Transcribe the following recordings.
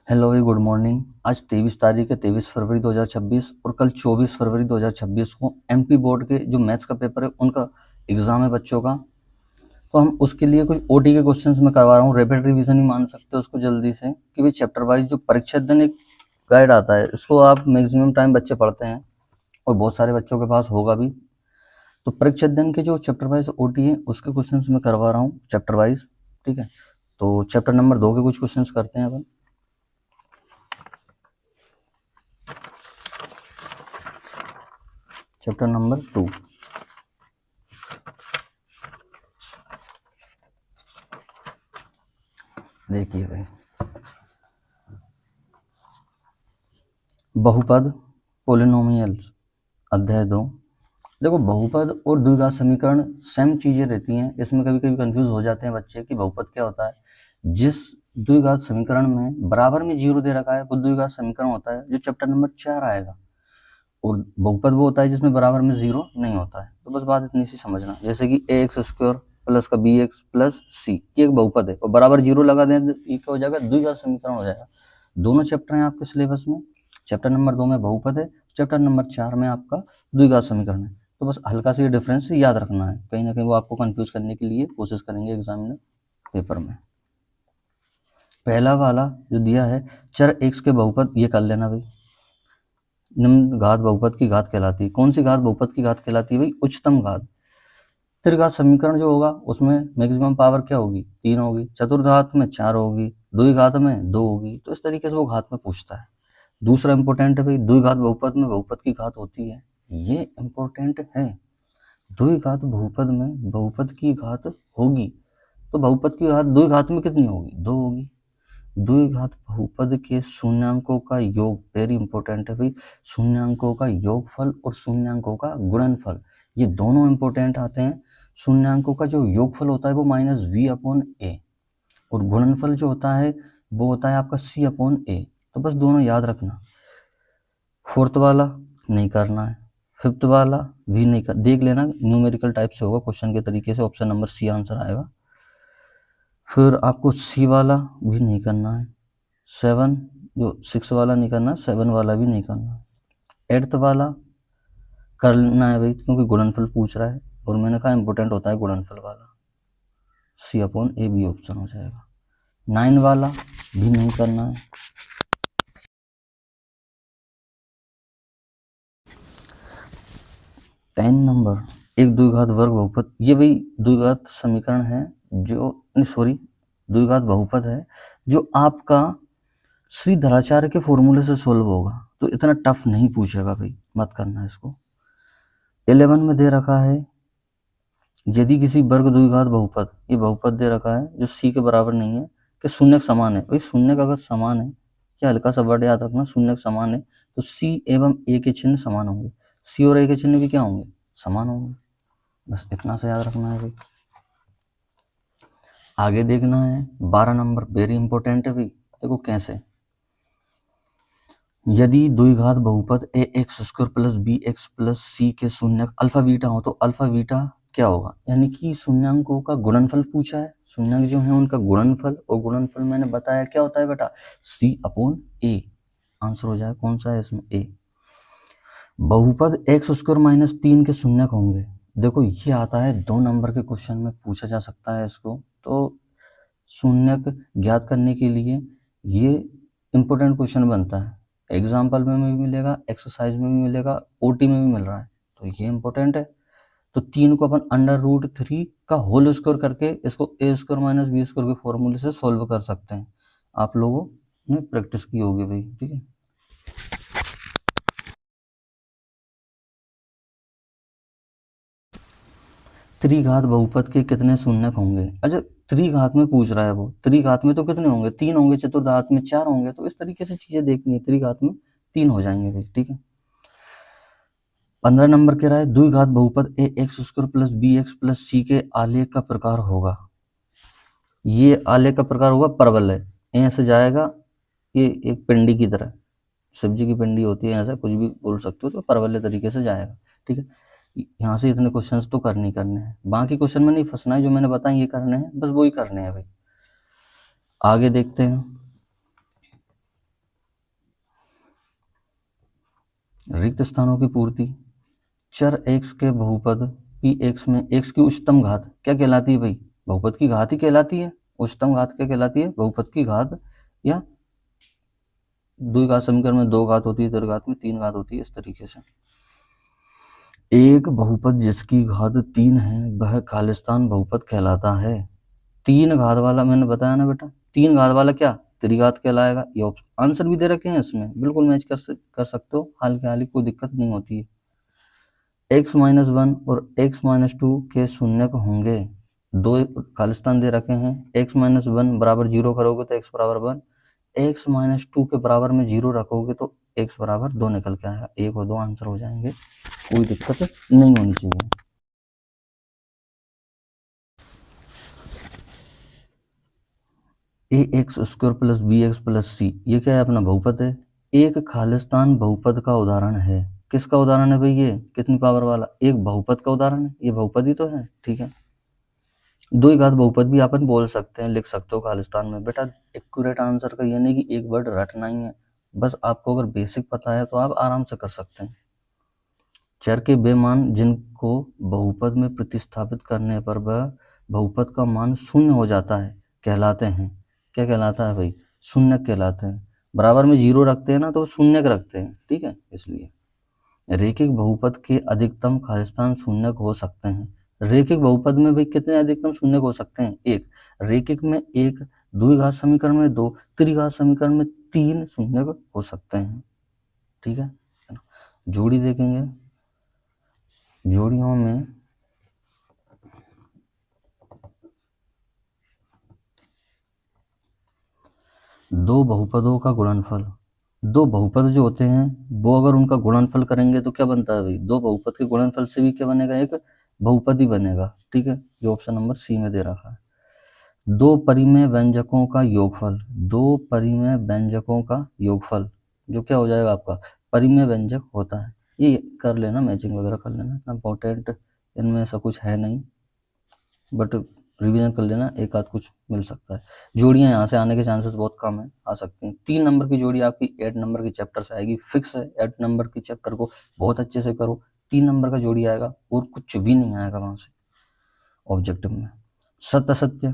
Hello जी, good morning. आज 23 तारीख है, 23 फरवरी 2026 और कल 24 फरवरी 2026 को एमपी बोर्ड के जो मैथ्स का पेपर है उनका एग्ज़ाम है बच्चों का। तो हम उसके लिए कुछ ओटी के क्वेश्चंस मैं करवा रहा हूँ। रैपिड रिवीजन ही मान सकते हो उसको जल्दी से, कि भाई चैप्टर वाइज जो परीक्षा दिन एक गाइड आता है, इसको आप मैक्सिमम टाइम बच्चे पढ़ते हैं और बहुत सारे बच्चों के पास होगा भी। तो परीक्षा दिन के जो चैप्टर वाइज ओटी है उसके क्वेश्चन मैं करवा रहा हूँ चैप्टर वाइज। ठीक है, तो चैप्टर नंबर 2 के कुछ क्वेश्चन करते हैं अपन। चैप्टर नंबर 2, देखिए भाई, बहुपद पोलिनोमियल्स, अध्याय 2। देखो, बहुपद और द्विघात समीकरण सेम चीजें रहती हैं। इसमें कभी कभी कंफ्यूज हो जाते हैं बच्चे कि बहुपद क्या होता है। जिस द्विघात समीकरण में बराबर में 0 दे रखा है वो द्विघात समीकरण होता है, जो चैप्टर नंबर 4 आएगा। और बहुपद वो होता है जिसमें बराबर में 0 नहीं होता है। तो बस बात इतनी सी समझना, जैसे कि ax² प्लस का bx प्लस c, ये एक बहुपद है और बराबर 0 लगा दें तो ये क्या हो जाएगा, द्विघात समीकरण हो जाएगा। दोनों चैप्टर हैं आपके सिलेबस में। चैप्टर नंबर 2 में बहुपद है, चैप्टर नंबर 4 में आपका द्विघात समीकरण है। तो बस हल्का सा ये डिफरेंस याद रखना है, कहीं ना कहीं वो आपको कंफ्यूज करने के लिए कोशिश करेंगे एग्जामिनर पेपर में। पहला वाला जो दिया है, चर x के बहुपद, ये कर लेना भाई। निम्न घात बहुपद की घात कहलाती है। कौन सी घात बहुपद की घात कहलाती है भाई? उच्चतम घात। त्रिघात समीकरण जो होगा उसमें मैक्सिमम पावर क्या होगी? 3 होगी। चतुर्घात में 4 होगी, द्विघात में 2 होगी। तो इस तरीके से वो घात में पूछता है। दूसरा इंपॉर्टेंट है भाई, द्विघात बहुपद में बहुपद की घात होती है। ये इंपॉर्टेंट है, द्विघात बहुपद में बहुपद की घात होगी। तो बहुपद की घात द्विघात में कितनी होगी? 2 होगी। द्विघात बहुपद के शून्यांकों का योग, वेरी इंपॉर्टेंट है भाई, शून्यांकों का योगफल और शून्यांकों का गुणनफल, ये दोनों इंपॉर्टेंट आते हैं। शून्यांकों का जो योगफल होता है वो -v/a और गुणनफल जो होता है वो होता है आपका c/a। तो बस दोनों याद रखना। फोर्थ वाला नहीं करना है, फिफ्थ वाला भी नहीं कर, देख लेना न्यूमेरिकल टाइप से होगा क्वेश्चन के तरीके से, ऑप्शन नंबर सी आंसर आएगा। फिर आपको सी वाला भी नहीं करना है, 7 जो 6 वाला नहीं करना, 7 वाला भी नहीं करना। 8th वाला करना है भाई, क्योंकि गुणनफल पूछ रहा है और मैंने कहा इंपॉर्टेंट होता है गुणनफल वाला, c/a भी ऑप्शन हो जाएगा। 9 वाला भी नहीं करना है। 10 नंबर, एक द्विघात वर्ग बहुपद, ये भाई द्विघात समीकरण है जो, सॉरी, द्विघात बहुपद है जो आपका श्रीधराचार्य के फॉर्मूले से सोल्व होगा। तो इतना टफ नहीं पूछेगा भाई, मत करना इसको। 11 में दे रखा है, यदि किसी वर्ग द्विघात बहुपद, ये बहुपद दे रखा है जो c के बराबर नहीं है, कि शून्य के समान है। भाई शून्य का अगर समान है, क्या हल्का सा वर्ड याद रखना, शून्य के समान है तो c एवं a के चिन्ह समान होंगे, c और a के चिन्ह भी क्या होंगे? समान होंगे। बस इतना सा याद रखना है भाई। आगे देखना है 12 नंबर, वेरी इंपॉर्टेंट है भाई। देखो कैसे, यदि द्विघात बहुपद ax² plus bx plus c के शून्यक अल्फा बीटा हो, तो अल्फा बीटा क्या होगा? यानी कि शून्यांकों का गुणनफल पूछा है, शून्यांक जो है उनका गुणनफल, और गुणनफल मैंने बताया क्या होता है बेटा, c/a। आंसर हो जाए कौन सा है इसमें? a। बहुपद x² माइनस 3 के शून्यक होंगे। देखो ये आता है 2 नंबर के क्वेश्चन में, पूछा जा सकता है इसको। तो शून्यक ज्ञात करने के लिए ये इंपॉर्टेंट क्वेश्चन बनता है, एग्जाम्पल में भी मिलेगा, एक्सरसाइज में भी मिलेगा, ओटी में भी मिल रहा है, तो ये इंपॉर्टेंट है। तो 3 को अपन √3 का होल स्क्वायर करके इसको a² माइनस b² के फॉर्मूले से सॉल्व कर सकते हैं। आप लोगों ने प्रैक्टिस की होगी भाई, ठीक है। त्रिघात बहुपद के कितने शून्यक होंगे? अच्छा, त्रिघात में पूछ रहा है वो, त्रिघात में तो कितने होंगे? 3 होंगे, चतुर्घात में 4 होंगे। तो इस तरीके से चीजें देखनी है, त्रिघात में 3 हो जाएंगे भाई, ठीक है। 15 नंबर कह रहा है, द्विघात बहुपद ax² plus bx plus c के आलेख का प्रकार होगा। ये आलेख का प्रकार होगा परवल है, ऐसे जाएगा, ये एक पिंडी की तरह, सब्जी की पिंडी होती है, ऐसा कुछ भी बोल सकते हो, तो परवल तरीके से जाएगा, ठीक है। यहाँ से इतने क्वेश्चंस तो करने हैं, बाकी क्वेश्चन में नहीं फंसना है, जो मैंने बताया ये करने हैं, बस वही करने हैं भाई। आगे देखते हैं, रिक्त स्थानों की पूर्ति, चर x के बहुपद px में x की उच्चतम घात क्या कहलाती है भाई? बहुपद की घात ही कहलाती है। उच्चतम घात क्या कहलाती है? बहुपद की घात, या द्विघात समीकरण में 2 घात होती है, दीर्घात में 3 घात होती है, इस तरीके से। एक बहुपद जिसकी घात 3 है वह खालिस्तान बहुपद कहलाता है। 3 घात वाला मैंने बताया ना बेटा, 3 घात वाला क्या? त्रिघात कहलाएगा। ये आंसर भी दे रखे हैं इसमें, बिल्कुल मैच कर सकते हो, हाल के हाल ही, कोई दिक्कत नहीं होती है। x-1 और x-2 के शून्यक होंगे। 2 खालिस्तान दे रखे हैं, x-1 बराबर 0 करोगे तो x बराबर 1, x-2 के बराबर में 0 रखोगे तो x बराबर 2 निकल के आएगा। 1 और 2 आंसर हो जाएंगे, कोई दिक्कत नहीं होनी चाहिए। ax² plus bx plus c, ये क्या है? अपना बहुपद है। एक खालिस्तान बहुपद का उदाहरण है। किसका उदाहरण है भाई? ये कितनी पावर वाला? एक बहुपद का उदाहरण है। ये बहुपद ही तो है, ठीक है। द्विघात बहुपद भी अपन बोल सकते हैं, लिख सकते हो खालिस्तान में। बेटा एक्यूरेट आंसर का ये नहीं कि एक वर्ड रटना ही है, बस आपको अगर बेसिक पता है तो आप आराम से कर सकते हैं। चर के वे मान जिनको बहुपद में प्रतिस्थापित करने पर वह बहुपद का मान शून्य हो जाता है कहलाते हैं। क्या कहलाता है भाई? शून्य कहलाते हैं। बराबर में 0 रखते हैं ना तो शून्य रखते हैं, ठीक है, इसलिए। रेखिक बहुपद के अधिकतम खालिस्तान शून्यक हो सकते हैं। रेखिक बहुपद में भाई कितने अधिकतम शून्यक हो सकते हैं? 1। रेखिक में 1, द्विघात समीकरण में 2, त्रिघात समीकरण में 3 शून्यक हो सकते हैं, ठीक है। जोड़ी देखेंगे, जोड़ियों में दो बहुपदों का गुणनफल, दो बहुपद जो होते हैं वो अगर उनका गुणनफल करेंगे तो क्या बनता है भाई? दो बहुपद के गुणनफल से भी क्या बनेगा? एक बहुपद ही बनेगा, ठीक है, जो ऑप्शन नंबर सी में दे रखा है। दो परिमेय व्यंजकों का योगफल, दो परिमेय व्यंजकों का योगफल जो क्या हो जाएगा आपका? परिमेय व्यंजक होता है। ये कर लेना, मैचिंग वगैरह कर लेना, इतना इंपॉर्टेंट इनमें ऐसा कुछ है नहीं, बट रिवीजन कर लेना, एक आध कुछ मिल सकता है। जोड़ियां यहाँ से आने के चांसेस बहुत कम है, आ सकती हैं। 3 नंबर की जोड़ी आपकी 8 नंबर के चैप्टर से आएगी, फिक्स है। 8 नंबर की चैप्टर को बहुत अच्छे से करो, 3 नंबर का जोड़ी आएगा और कुछ भी नहीं आएगा वहां से ऑब्जेक्टिव में। सत्य असत्य,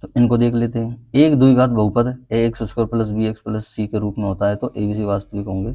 तो इनको देख लेते हैं। एक द्विघात बहुपद ax² plus bx plus c के रूप में होता है तो abc वास्तविक होंगे।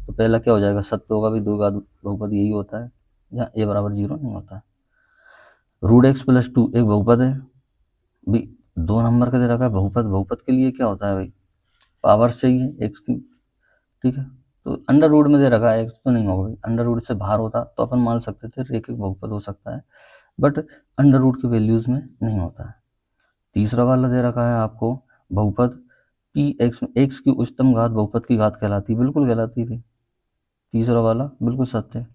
तो पहला क्या हो जाएगा? सत्य होगा भी, द्विघात बहुपद यही होता है जहाँ a बराबर 0 नहीं होता है। √x प्लस 2 एक बहुपद है भाई, 2 नंबर का दे रखा है बहुपद। बहुपद के लिए क्या होता है भाई? पावर चाहिए एक्स की, ठीक है। तो अंडर रूट में दे रखा है, एक्स तो नहीं होगा भाई, अंडर रूट से बाहर होता तो अपन मान सकते थे रेखिक बहुपद हो सकता है, बट अंडर रूट के वैल्यूज में नहीं होता है। तीसरा वाला दे रखा है आपको बहुपद पी एक्स में एक्स की उच्चतम घात बहुपद की घात कहलाती है, बिल्कुल कहलाती है। तीसरा वाला बिल्कुल सत्य है।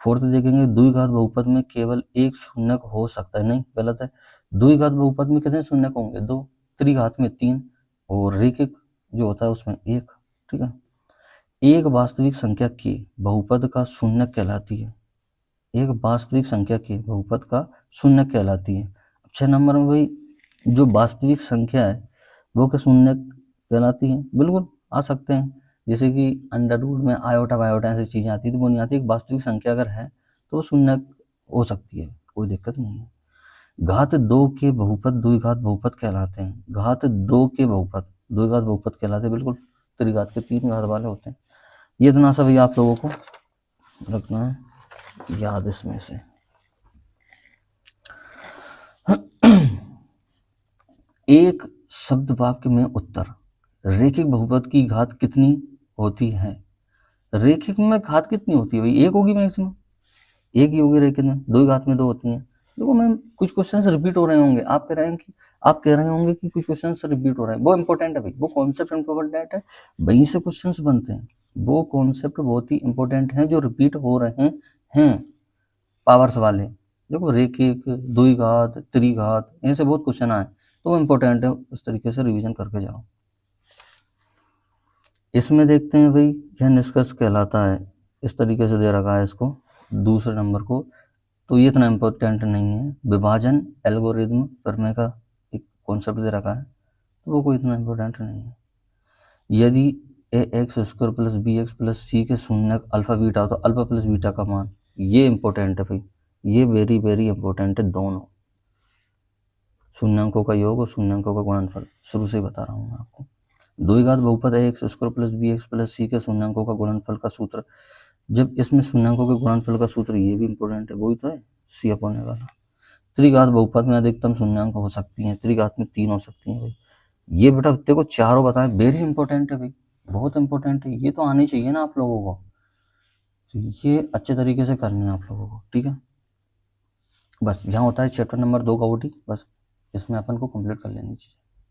फोर्थ देखेंगे, द्विघात बहुपद में केवल एक शून्यक हो सकता है, नहीं, गलत है। द्विघात बहुपद में कितने शून्यक होंगे? 2, त्रिघात में 3 और रेखिक जो होता है उसमें 1, ठीक है। एक वास्तविक संख्या के बहुपद का शून्यक कहलाती है, एक वास्तविक संख्या के बहुपद का शून्यक कहलाती है। 6 नंबर में भाई जो वास्तविक संख्या है वो क्या शून्यक कहलाती है? बिल्कुल आ सकते हैं, जैसे कि अंडर रूट में आयोटा वायोटा ऐसी चीज़ें आती है तो वो नहीं आती। एक वास्तविक संख्या अगर है तो वो शून्यक हो सकती है, कोई दिक्कत नहीं है। घात 2 के बहुपद द्विघात बहुपद कहलाते हैं। घात 2 के बहुपद द्विघात बहुपद कहलाते हैं, बिल्कुल। त्रिघात के 3 घात वाले होते हैं। ये इतना सा भी आप लोगों को रखना है याद इसमें से। एक शब्द वाक्य में उत्तर, रेखिक बहुपद की घात कितनी होती है? रेखिक में घात कितनी होती है भाई? एक होगी मैक्सिमम, एक ही होगी। रेखिक में 2 घात में 2 होती हैं। देखो मैम कुछ क्वेश्चंस रिपीट हो रहे होंगे, आप कह रहे होंगे कि कुछ क्वेश्चंस रिपीट हो रहे हैं, वो इंपॉर्टेंट है भाई, वो कॉन्सेप्ट इंपॉर्टेंट है, वहीं से क्वेश्चंस बनते हैं। वो कॉन्सेप्ट बहुत ही इंपॉर्टेंट हैं जो रिपीट हो रहे हैं पावर्स वाले। देखो रेखिक, द्विघात, त्रिघात, ऐसे बहुत क्वेश्चन आए तो वो इंपॉर्टेंट है, उस तरीके से रिवीजन करके जाओ। इसमें देखते हैं भाई, यह निष्कर्ष कहलाता है, इस तरीके से दे रखा है इसको दूसरे नंबर को, तो ये इतना इम्पोर्टेंट नहीं है। विभाजन एल्गोरिदम करने का एक कॉन्सेप्ट दे रखा है तो वो कोई इतना इम्पोर्टेंट नहीं है। यदि A X square plus B X plus C के शून्यक अल्फा बीटा, तो अल्फा प्लस बीटा का मान, ये इंपॉर्टेंट है भाई, ये वेरी वेरी इंपॉर्टेंट है। दोनों शून्यांकों का योग और शून्यांकों का गुणनफल, शुरू से बता रहा हूँ मैं आपको। द्विघात बहुपद है X square plus B X plus C के शून्यांकों का गुणनफल का सूत्र, जब इसमें शून्यांकों के गुणनफल का सूत्र, ये भी इंपॉर्टेंट है, वही तो है सी अपॉन ए वाला। त्रिघात बहुपद में अधिकतम शून्यांक हो सकती हैं, त्रिघात में 3 हो सकती हैं भाई। ये बेटा देखो चारों बताएं, वेरी इंपॉर्टेंट है भाई, बहुत इंपॉर्टेंट है, ये तो आनी चाहिए ना आप लोगों को, तो ये अच्छे तरीके से करनी है आप लोगों को, ठीक है। बस यहाँ होता है चैप्टर नंबर 2 का ओटी, बस इसमें अपन को कंप्लीट कर लेनी चाहिए।